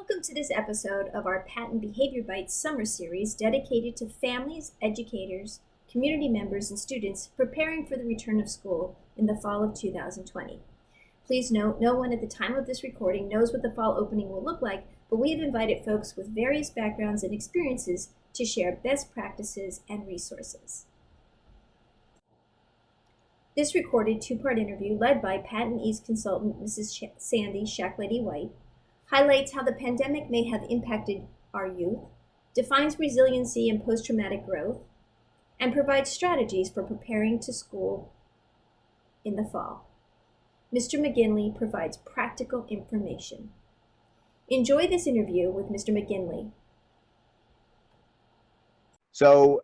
Welcome to this episode of our PaTTAN Behavior Bytes Summer series dedicated to families, educators, community members, and students preparing for the return of school in the fall of 2020. Please note, no one at the time of this recording knows what the fall opening will look like, but we have invited folks with various backgrounds and experiences to share best practices and resources. This recorded two-part interview led by PaTTAN EAST consultant Mrs. Sandy Shacklady-White highlights how the pandemic may have impacted our youth, defines resiliency and post-traumatic growth, and provides strategies for preparing to school in the fall. Mr. McGinley provides practical information. Enjoy this interview with Mr. McGinley. So,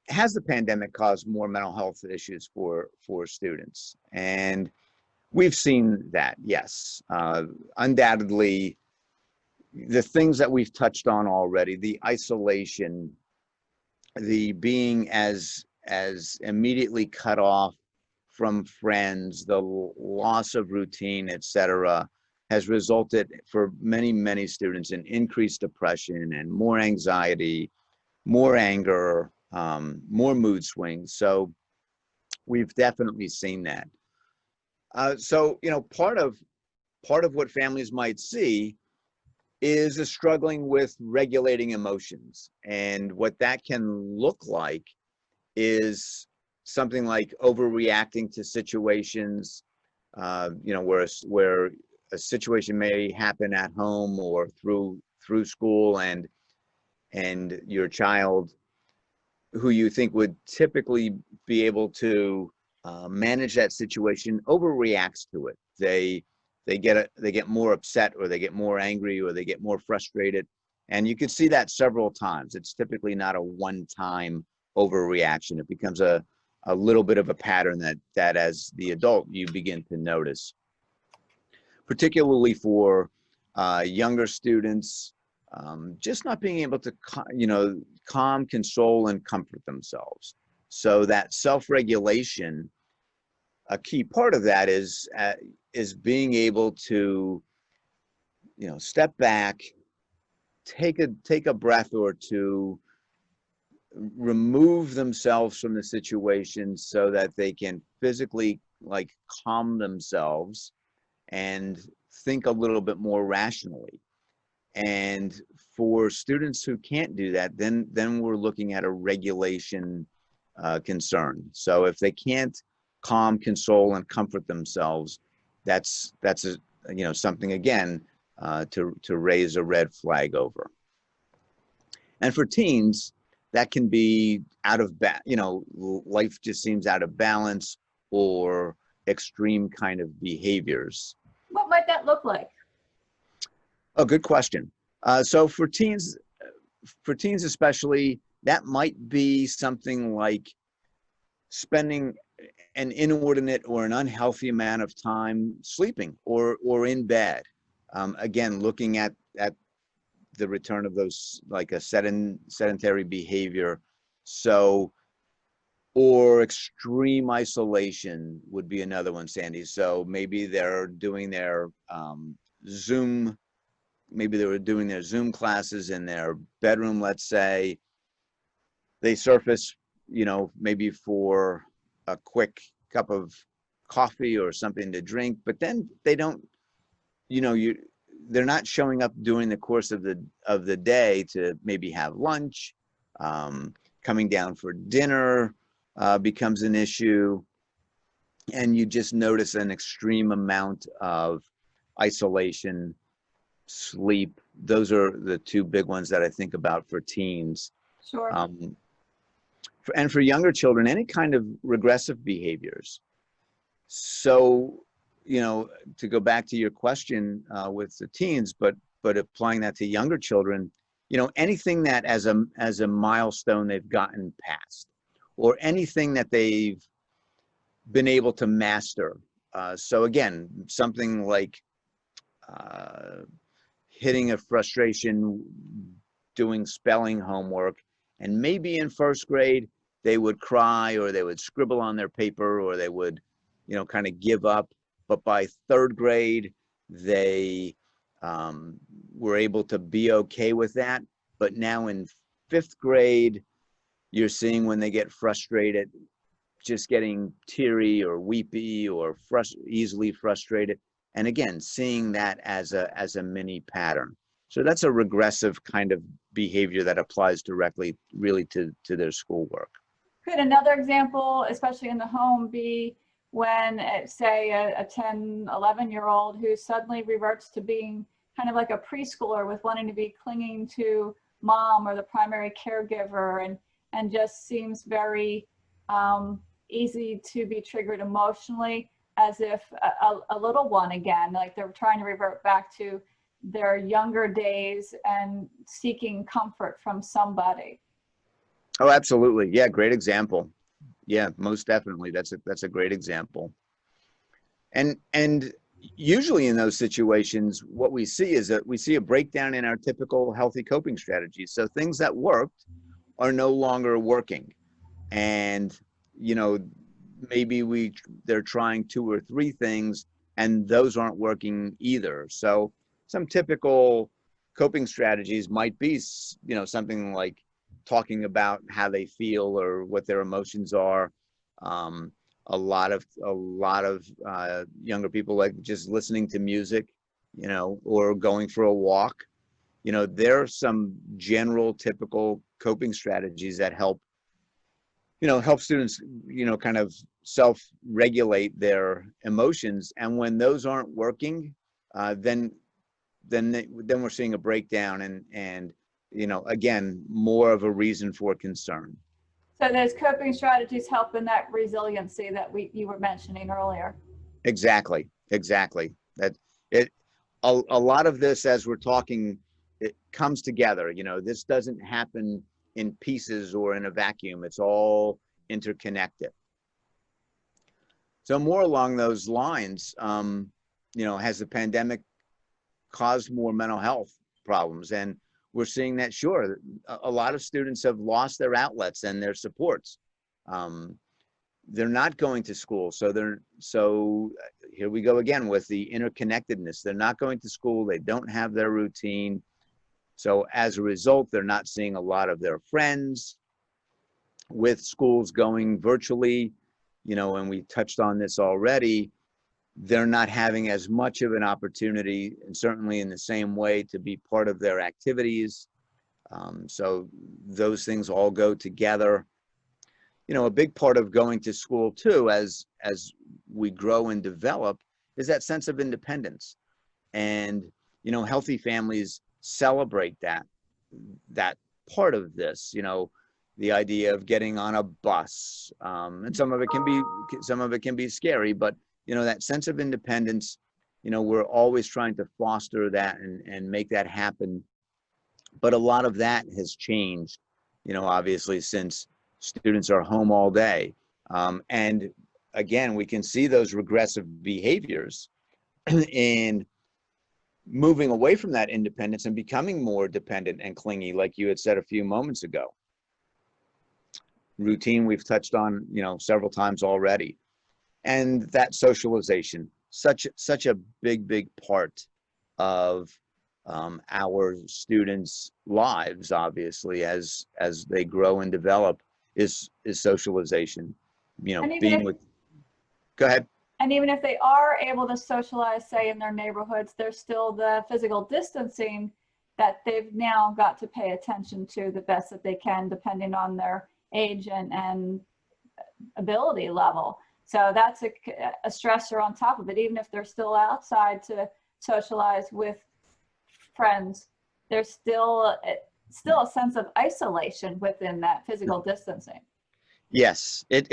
has the pandemic caused more mental health issues for students? And we've seen that, yes. Undoubtedly, the things that we've touched on already, the isolation, the being as immediately cut off from friends, the loss of routine, etc., has resulted for many students in increased depression and more anxiety, more anger, more mood swings. So we've definitely seen that. So, part of what families might see is a struggling with regulating emotions. And what that can look like is something like overreacting to situations, where a situation may happen at home or through school, and your child, who you think would typically be able to manage that situation, overreacts to it. They get more upset, or they get more angry, or they get more frustrated. And you can see that several times. It's typically not a one-time overreaction. It becomes a little bit of a pattern that as the adult you begin to notice. Particularly for younger students, just not being able to calm, console, and comfort themselves. So that self-regulation, a key part of that is being able to step back, take a breath or two, remove themselves from the situation so that they can physically calm themselves and think a little bit more rationally. And for students who can't do that, then we're looking at a regulation concern. So if they can't calm, console, and comfort themselves, that's something again to raise a red flag over. And for teens, that can be life just seems out of balance, or extreme kind of behaviors. What might that look like? Oh, good question. So for teens especially, that might be something like spending an inordinate or an unhealthy amount of time sleeping or in bed. Again, looking at the return of those, like a sedentary behavior. So, or extreme isolation would be another one, Sandy. So maybe they're doing their Zoom, maybe they were doing their Zoom classes in their bedroom, let's say. They surface, maybe for a quick cup of coffee or something to drink, but then they don't, they're not showing up during the course of the day to maybe have lunch. Coming down for dinner becomes an issue, and you just notice an extreme amount of isolation, sleep. Those are the two big ones that I think about for teens. Sure. And for younger children, any kind of regressive behaviors. So, to go back to your question with the teens, but applying that to younger children, anything that as a milestone they've gotten past, or anything that they've been able to master. So again, something like hitting a frustration doing spelling homework, and maybe in first grade they would cry, or they would scribble on their paper, or they would kind of give up. But by third grade, they were able to be okay with that. But now in 5th grade, you're seeing when they get frustrated, just getting teary or weepy or easily frustrated. And again, seeing that as a mini pattern. So that's a regressive kind of behavior that applies directly really to their schoolwork. Could another example, especially in the home, be when, say, a 10, 11-year-old who suddenly reverts to being kind of like a preschooler with wanting to be clinging to mom or the primary caregiver, and just seems very easy to be triggered emotionally, as if a little one again, like they're trying to revert back to their younger days and seeking comfort from somebody. Oh, absolutely. Yeah, great example. Yeah, most definitely. That's a great example. And usually in those situations, what we see is that we see a breakdown in our typical healthy coping strategies. So things that worked are no longer working. And, you know, maybe they're trying 2 or 3 things and those aren't working either. So some typical coping strategies might be, you know, something like talking about how they feel or what their emotions are. A lot of younger people like just listening to music, you know, or going for a walk. You know, there are some general typical coping strategies that help students, you know, kind of self-regulate their emotions. And when those aren't working, then we're seeing a breakdown and you know, again, more of a reason for concern. So those coping strategies help in that resiliency that you were mentioning earlier. Exactly. That a lot of this, as we're talking, it comes together. You know, this doesn't happen in pieces or in a vacuum. It's all interconnected. So more along those lines, you know, has the pandemic caused more mental health problems? And we're seeing that, sure, a lot of students have lost their outlets and their supports. They're not going to school. So here we go again with the interconnectedness. They're not going to school. They don't have their routine. So as a result, they're not seeing a lot of their friends. With schools going virtually, you know, and we touched on this already, they're not having as much of an opportunity, and certainly in the same way, to be part of their activities. So those things all go together. You know, a big part of going to school too, as we grow and develop, is that sense of independence. And, you know, healthy families celebrate that part of this, you know, the idea of getting on a bus. And some of it can be scary, but, you know, that sense of independence, you know, we're always trying to foster that and make that happen. But a lot of that has changed, you know, obviously, since students are home all day. And again, we can see those regressive behaviors in moving away from that independence and becoming more dependent and clingy, like you had said a few moments ago. Routine, we've touched on, you know, several times already. And that socialization, such a big part of our students' lives, obviously, as they grow and develop, is socialization. You know, being with. Go ahead. And even if they are able to socialize, say, in their neighborhoods, there's still the physical distancing that they've now got to pay attention to the best that they can, depending on their age and ability level. So that's a stressor on top of it. Even if they're still outside to socialize with friends, there's still a sense of isolation within that physical distancing. Yes, it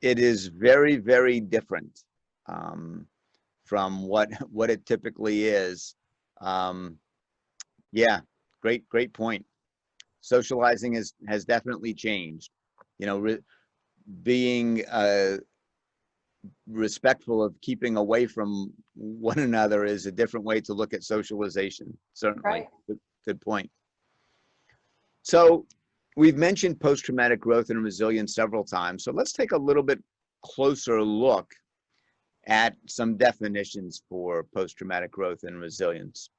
is very, very different from what it typically is. Yeah, great point. Socializing has definitely changed. You know, being respectful of keeping away from one another is a different way to look at socialization. Certainly, right. Good point. So we've mentioned post-traumatic growth and resilience several times. So let's take a little bit closer look at some definitions for post-traumatic growth and resilience.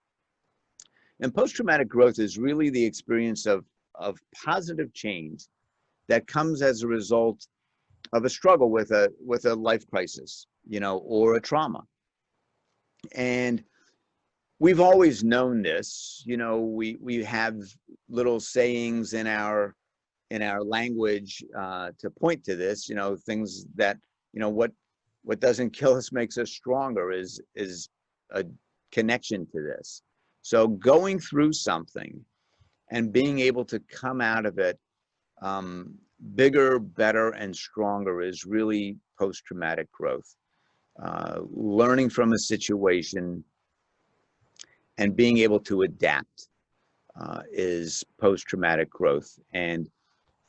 And post-traumatic growth is really the experience of positive change that comes as a result of a struggle with a life crisis, you know, or a trauma. And we've always known this, you know, we have little sayings in our language to point to this, you know, things that, you know, what doesn't kill us makes us stronger is a connection to this. So going through something and being able to come out of it bigger, better, and stronger is really post-traumatic growth. Learning from a situation and being able to adapt is post-traumatic growth, and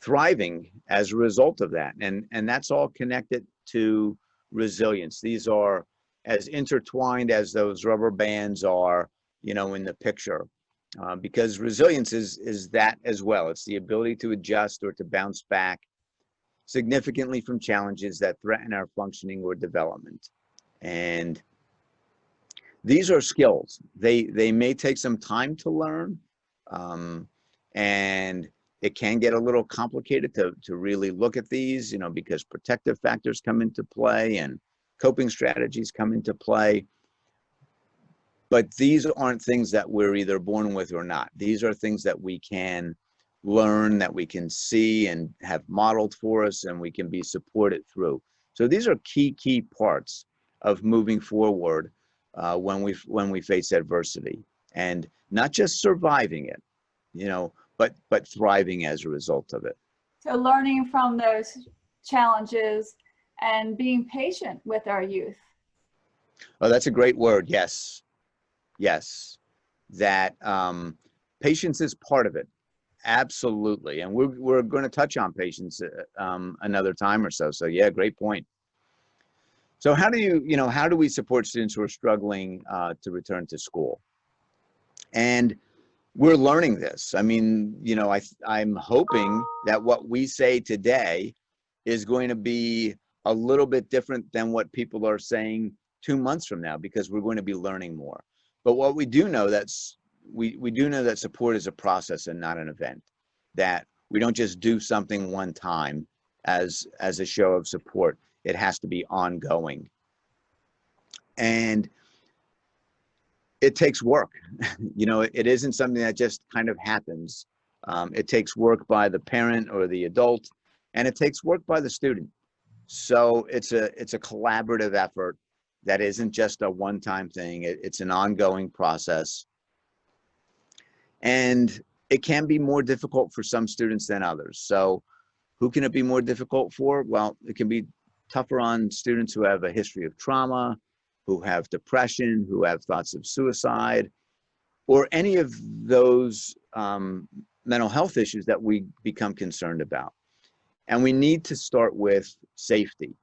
thriving as a result of that. And that's all connected to resilience. These are as intertwined as those rubber bands are, you know, in the picture. Because resilience is that as well. It's the ability to adjust or to bounce back significantly from challenges that threaten our functioning or development. And these are skills. They may take some time to learn, and it can get a little complicated to really look at these, you know, because protective factors come into play and coping strategies come into play. But these aren't things that we're either born with or not. These are things that we can learn, that we can see and have modeled for us, and we can be supported through. So these are key parts of moving forward when we face adversity, and not just surviving it, you know, but thriving as a result of it. So learning from those challenges and being patient with our youth. Oh, that's a great word. Yes. Yes, that patience is part of it. Absolutely. And we're going to touch on patience another time or so. So yeah, great point. So how do we support students who are struggling to return to school? And we're learning this. I mean, you know, I'm hoping that what we say today is going to be a little bit different than what people are saying 2 months from now, because we're going to be learning more. But what we do know we do know that support is a process and not an event. That we don't just do something one time as a show of support. It has to be ongoing. And it takes work. You know, it isn't something that just kind of happens. It takes work by the parent or the adult, and it takes work by the student. So it's a collaborative effort. That isn't just a one-time thing. It's an ongoing process. And it can be more difficult for some students than others. So who can it be more difficult for? Well, it can be tougher on students who have a history of trauma, who have depression, who have thoughts of suicide, or any of those mental health issues that we become concerned about. And we need to start with safety.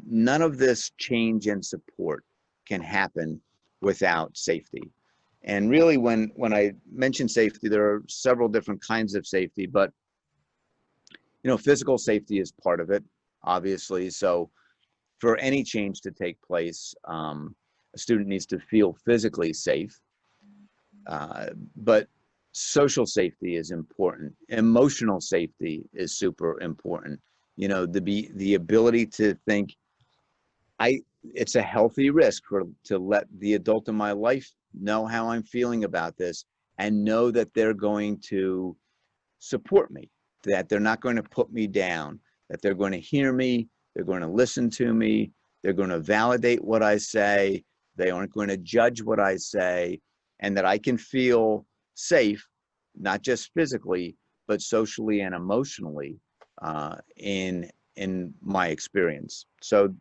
None of this change and support can happen without safety. And really, when I mention safety, there are several different kinds of safety, but you know, physical safety is part of it, obviously. So for any change to take place, a student needs to feel physically safe, but social safety is important. Emotional safety is super important. You know, the ability to think, it's a healthy risk to let the adult in my life know how I'm feeling about this, and know that they're going to support me, that they're not going to put me down, that they're going to hear me, they're going to listen to me, they're going to validate what I say, they aren't going to judge what I say, and that I can feel safe, not just physically, but socially and emotionally in my experience. So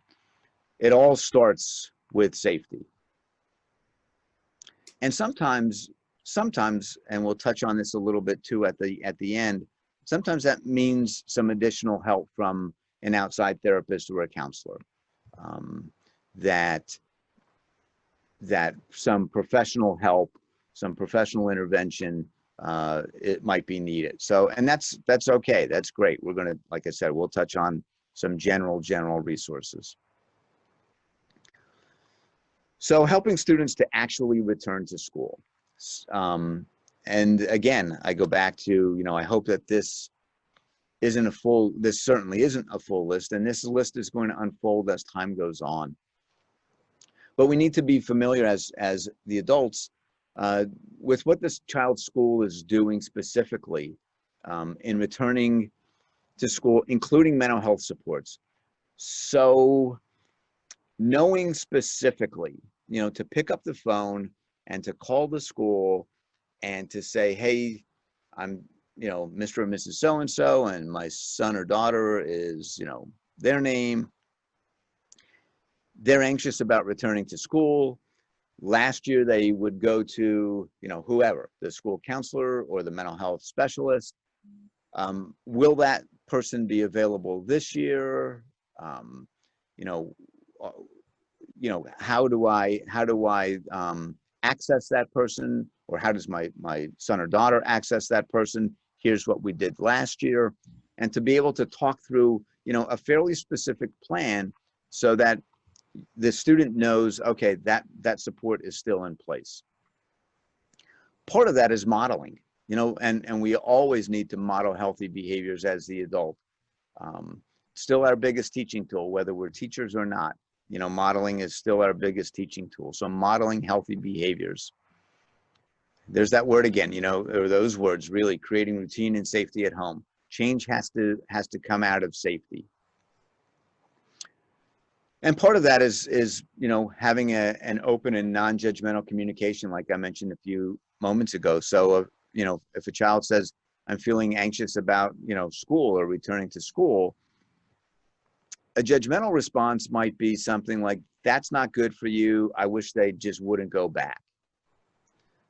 it all starts with safety. And sometimes, and we'll touch on this a little bit too at the end, sometimes that means some additional help from an outside therapist or a counselor, that some professional help, some professional intervention, it might be needed. So, and that's okay. That's great. We're going to, like I said, we'll touch on some general resources. So helping students to actually return to school. And again, I go back to, I hope that this certainly isn't a full list, and this list is going to unfold as time goes on. But we need to be familiar as the adults with what this child's school is doing specifically in returning to school, including mental health supports. So knowing specifically, to pick up the phone and to call the school and to say, hey, I'm, Mr. and Mrs. So-and-so, and my son or daughter is, their name. They're anxious about returning to school. Last year, they would go to, whoever, the school counselor or the mental health specialist. Will that person be available this year? How do I access that person, or how does my son or daughter access that person? Here's what we did last year, and to be able to talk through, a fairly specific plan so that the student knows, okay, that support is still in place. Part of that is modeling, and we always need to model healthy behaviors as the adult. Still our biggest teaching tool, whether we're teachers or not. Modeling is still our biggest teaching tool. So modeling healthy behaviors. There's that word again, or those words, really, creating routine and safety at home. Change has to come out of safety. And part of that is having an open and non-judgmental communication, like I mentioned a few moments ago. So, if a child says, I'm feeling anxious about, school or returning to school, a judgmental response might be something like, that's not good for you. I wish they just wouldn't go back.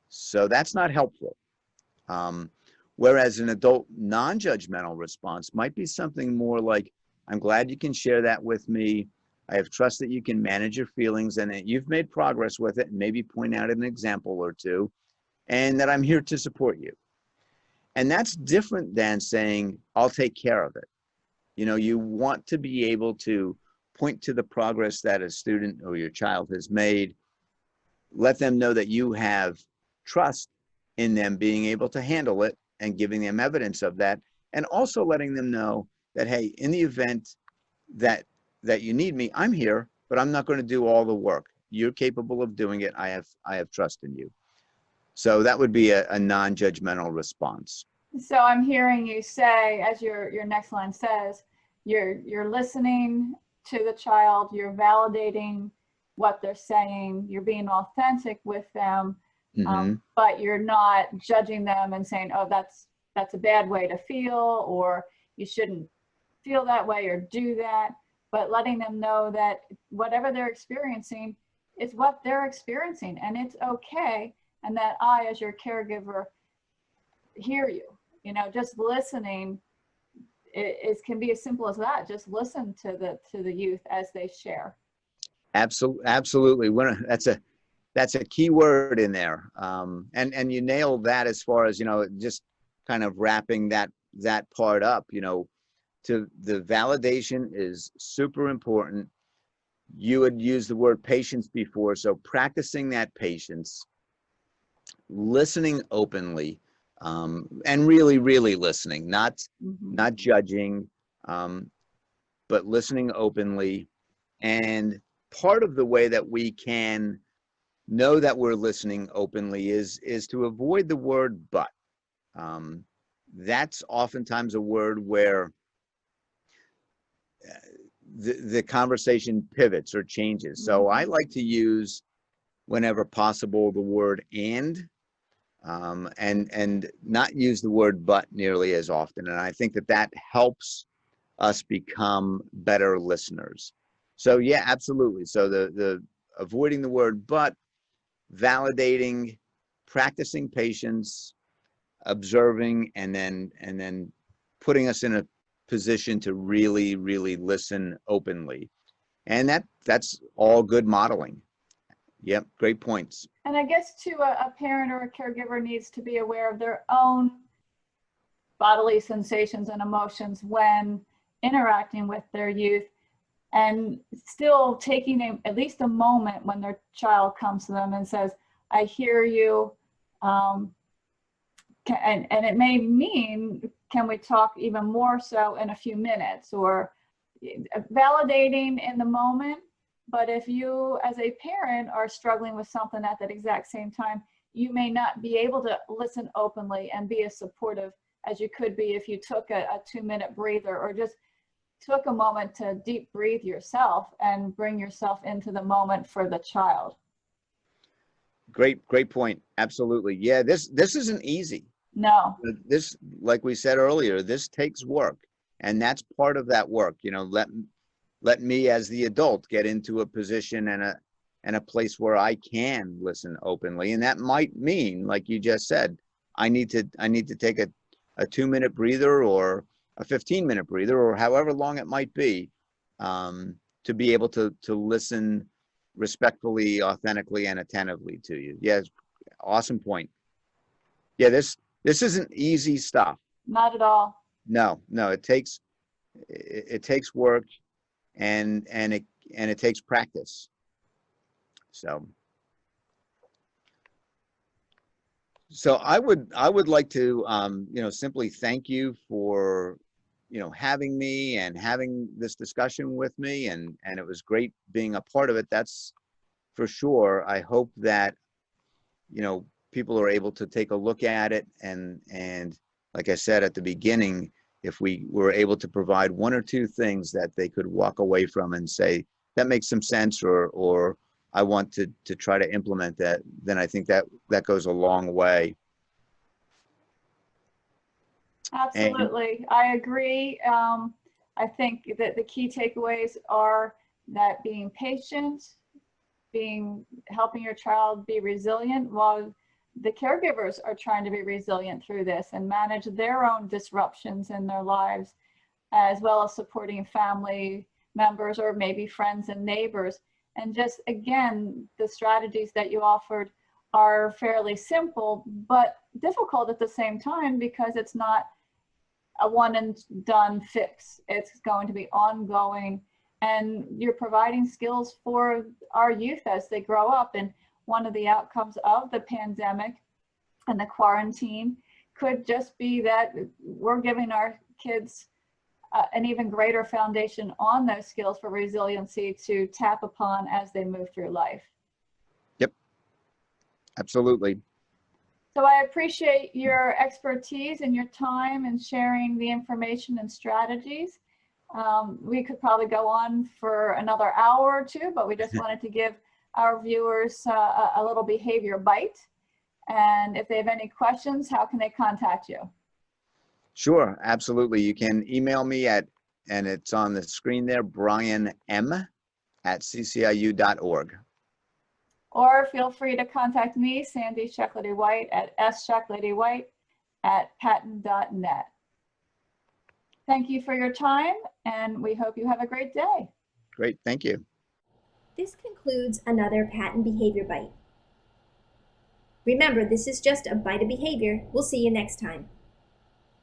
So that's not helpful. Whereas an adult non-judgmental response might be something more like, I'm glad you can share that with me. I have trust that you can manage your feelings and that you've made progress with it, and maybe point out an example or two, and that I'm here to support you. And that's different than saying, I'll take care of it. You want to be able to point to the progress that a student or your child has made, let them know that you have trust in them being able to handle it and giving them evidence of that, and also letting them know that, hey, in the event that you need me, I'm here, but I'm not going to do all the work. You're capable of doing it. I have trust in you. So that would be a non-judgmental response. So I'm hearing you say, as your next line says, you're listening to the child, you're validating what they're saying, you're being authentic with them, but you're not judging them and saying, oh, that's a bad way to feel, or you shouldn't feel that way or do that, but letting them know that whatever they're experiencing is what they're experiencing, and it's okay, and that I, as your caregiver, hear you. Just listening can be as simple as that. Just listen to the youth as they share. Absolutely. That's a key word in there. And you nailed that as far as, just kind of wrapping that part up, to the validation is super important. You had used the word patience before. So practicing that patience, listening openly, and really, really listening, not judging, but listening openly. And part of the way that we can know that we're listening openly is to avoid the word but. That's oftentimes a word where the conversation pivots or changes. So I like to use, whenever possible, the word and not use the word but nearly as often. And I think that helps us become better listeners. So yeah, absolutely. So the avoiding the word but, validating, practicing patience, observing, and then putting us in a position to really, really listen openly. And that's all good modeling. Yep, great points. And I guess too, a parent or a caregiver needs to be aware of their own bodily sensations and emotions when interacting with their youth. and still taking at least a moment when their child comes to them and says, I hear you. And it may mean, can we talk even more so in a few minutes, or validating in the moment. But if you as a parent are struggling with something at that exact same time, you may not be able to listen openly and be as supportive as you could be if you took a 2-minute breather, or just took a moment to deep breathe yourself and bring yourself into the moment for the child. Great point. Absolutely. Yeah, this isn't easy. No. This, like we said earlier, this takes work, and that's part of that work. Let me as the adult get into a position and a place where I can listen openly, and that might mean, like you just said, I need to take a 2-minute breather, or a 15-minute breather, or however long it might be, to be able to listen respectfully, authentically, and attentively to you. Yes, awesome point. Yeah, this isn't easy stuff. Not at all. No, it takes work, and it takes practice. So I would like to simply thank you for having me and having this discussion with me, and it was great being a part of it. That's for sure. I hope that people are able to take a look at it, and like I said at the beginning, if we were able to provide 1 or 2 things that they could walk away from and say, that makes some sense, or I want to try to implement that, then I think that goes a long way. Absolutely. I agree. I think that the key takeaways are that being patient, helping your child be resilient, while the caregivers are trying to be resilient through this and manage their own disruptions in their lives, as well as supporting family members or maybe friends and neighbors. And just, again, the strategies that you offered are fairly simple, but difficult at the same time, because it's not a one and done fix. It's going to be ongoing, and you're providing skills for our youth as they grow up. And one of the outcomes of the pandemic and the quarantine could just be that we're giving our kids an even greater foundation on those skills for resiliency to tap upon as they move through life. Yep, absolutely. So I appreciate your expertise and your time and sharing the information and strategies. We could probably go on for another hour or 2, but we just wanted to give our viewers a little behavior bite. And if they have any questions, how can they contact you? Sure, absolutely. You can email me and it's on the screen there, brianm@cciu.org. Or feel free to contact me, Sandy Shacklady-White, at shacklady-white@pattan.net. Thank you for your time, and we hope you have a great day. Great, thank you. This concludes another PaTTAN Behavior Bite. Remember, this is just a bite of behavior. We'll see you next time.